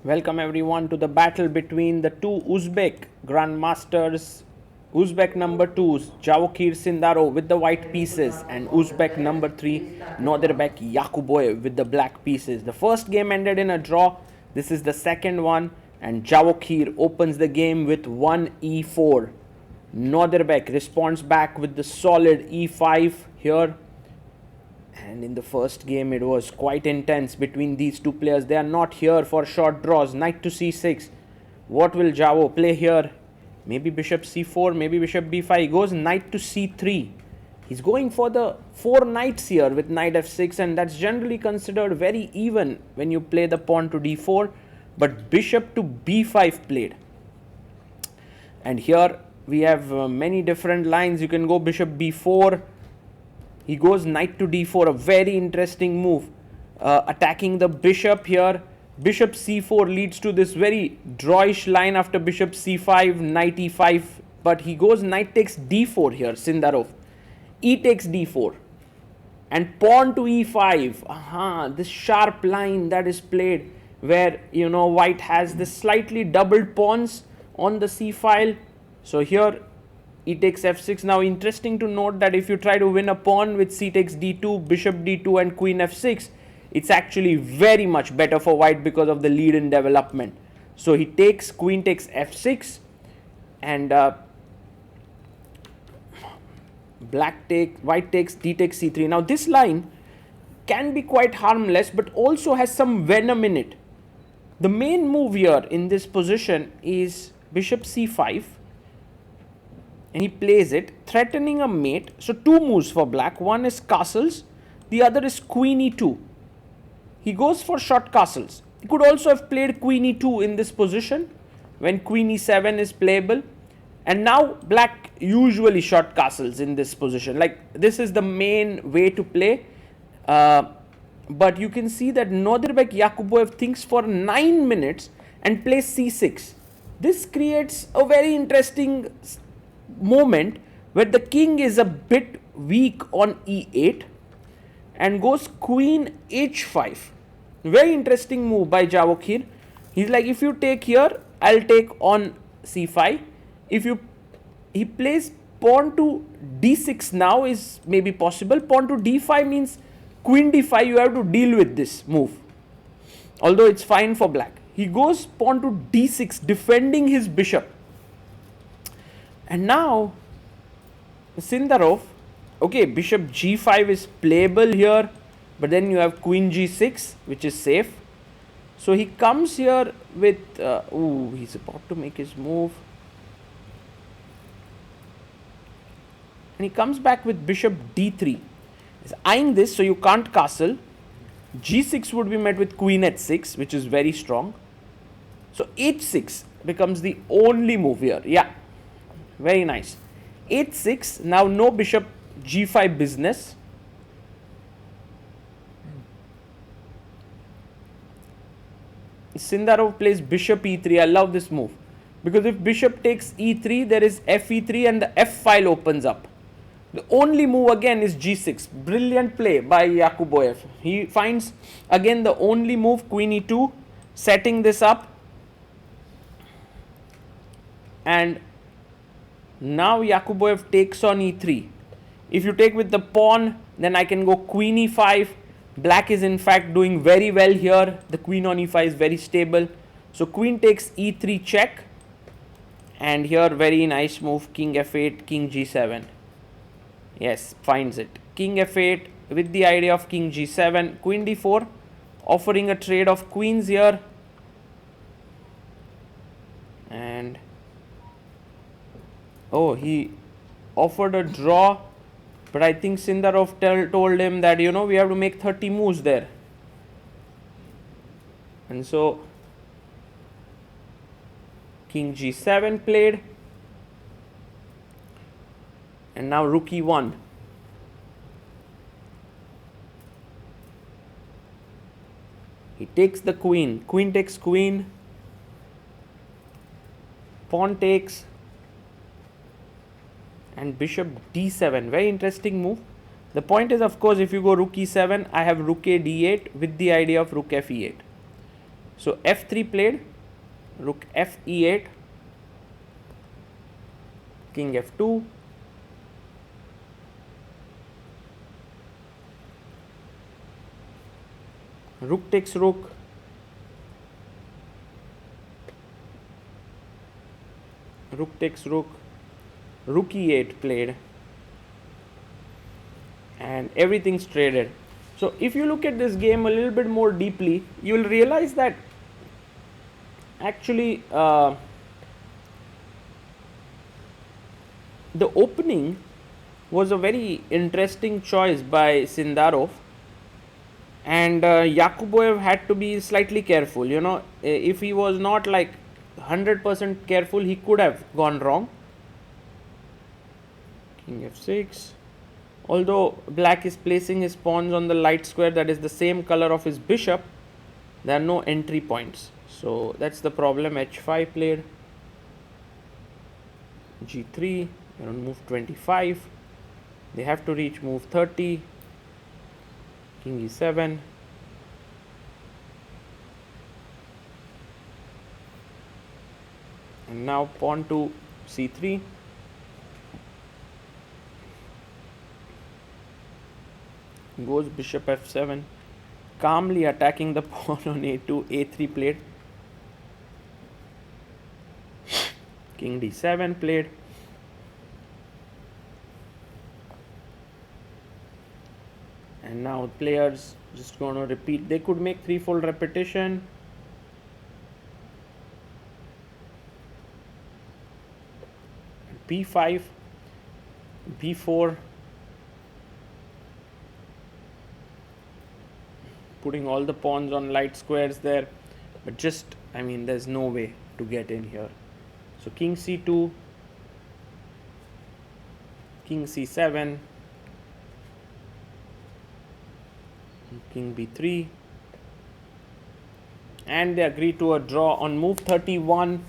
Welcome everyone to the battle between the two Uzbek grandmasters, Uzbek number 2s Javokhir Sindarov with the white pieces and Uzbek number 3 Nodirbek Yakubboev with the black pieces. The first game ended in a draw. This is the second one, and Javokhir opens the game with 1 e4. Nodirbek responds back with the solid e5 here. And in the first game, it was quite intense between these two players. They are not here for short draws. Knight to c6. What will Javo play here? Maybe bishop c4, maybe bishop b5. He goes knight to c3. He's going for the 4 knights here with knight f6, and that's generally considered very even when you play the pawn to d4. But bishop to b5 played. And here we have many different lines. You can go bishop b4. He goes knight to d4, a very interesting move. Attacking the bishop here. Bishop c4 leads to this very drawish line after bishop c5, knight e5. But he goes knight takes d4 here, Sindarov. E takes d4. And pawn to e5. This sharp line that is played where, white has this slightly doubled pawns on the c file. So here e takes f6. Now interesting to note that if you try to win a pawn with c takes d2, bishop d2 and queen f6, it's actually very much better for white because of the lead in development. So he takes, queen takes f6, and white takes d takes c3. Now this line can be quite harmless but also has some venom in it. The main move here in this position is bishop c5. And he plays it, threatening a mate. So two moves for black. One is castles, the other is queen e2. He goes for short castles. He could also have played queen e2 in this position when queen e7 is playable. And now black usually short castles in this position. Like, this is the main way to play. But you can see that Nodirbek Yakubboev thinks for 9 minutes and plays c6. This creates a very interesting moment where the king is a bit weak on e8 and goes queen h5. Very interesting move by Javokhir. He's like, if you take here, I'll take on c5. He plays pawn to d6 now is maybe possible. Pawn to d5 means queen d5, you have to deal with this move, although it's fine for black. He goes pawn to d6, defending his bishop. And now Sindarov, okay, bishop g5 is playable here, but then you have queen g6, which is safe. So he comes here with, he's about to make his move. And he comes back with bishop d3. He's eyeing this, so you can't castle. g6 would be met with queen h6, which is very strong. So h6 becomes the only move here. Yeah. Very nice. h6. Now no bishop g5 business. Sindarov plays bishop e3. I love this move because if bishop takes e3, there is fe3 and the f file opens up. The only move again is g6. Brilliant play by Yakubboev. He finds again the only move, queen e2, setting this up. And now Yakubboev takes on e3. If you take with the pawn, then I can go queen e5. Black is in fact doing very well here. The queen on e5 is very stable. So queen takes e3 check. And here very nice move, king f8, king g7. Yes, finds it. King f8 with the idea of king g7, queen d4, offering a trade of queens here. And he offered a draw, but I think Sindarov told him that, we have to make 30 moves there. And so king g7 played. And now rook e1. He takes the queen. Queen takes queen. Pawn takes. And bishop d7. Very interesting move. The point is, of course, if you go rook e7, I have rook a d8 with the idea of rook f e8. So f3 played, rook f e8, king f2, rook takes rook, rook takes rook, rook e8 played, and everything's traded. So if you look at this game a little bit more deeply, you will realize that actually the opening was a very interesting choice by Sindarov, and Yakubboev had to be slightly careful. You know, if he was not like 100% careful, he could have gone wrong. King f6. Although black is placing his pawns on the light square that is the same color of his bishop, there are no entry points. So that's the problem. h5 played, g3, they're on move 25. They have to reach move 30. King e7. And now pawn to c3. Goes bishop f7, calmly attacking the pawn on a2, a3 played, king d7 played, and now players just going to repeat. They could make threefold repetition. b5, b4, putting all the pawns on light squares there, but just, I mean, there's no way to get in here. So king c2, king c7, king b3, and they agree to a draw on move 31.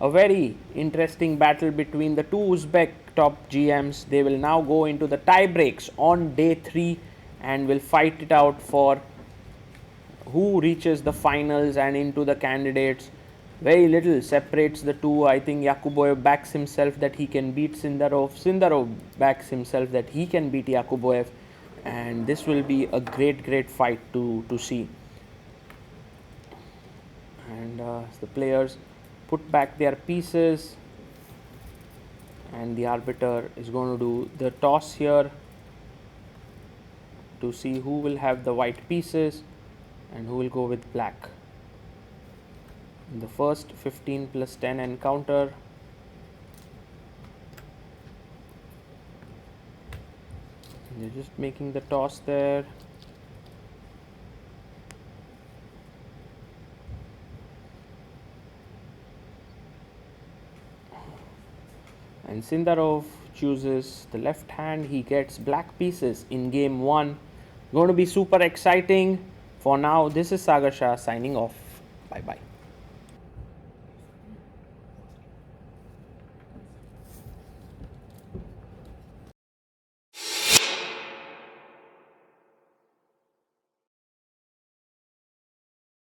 A very interesting battle between the two Uzbek top GMs. They will now go into the tie breaks on day 3 and will fight it out for who reaches the finals and into the candidates. Very little separates the two. I think Yakubboev backs himself that he can beat Sindarov. Sindarov backs himself that he can beat Yakubboev. And this will be a great fight to see. And the players put back their pieces. And the arbiter is going to do the toss here to see who will have the white pieces and who will go with black. In the first 15 plus 10 encounter, they're just making the toss there. And Sindarov chooses the left hand. He gets black pieces in game 1. Going to be super exciting. For now, this is Sagar Shah signing off. Bye bye.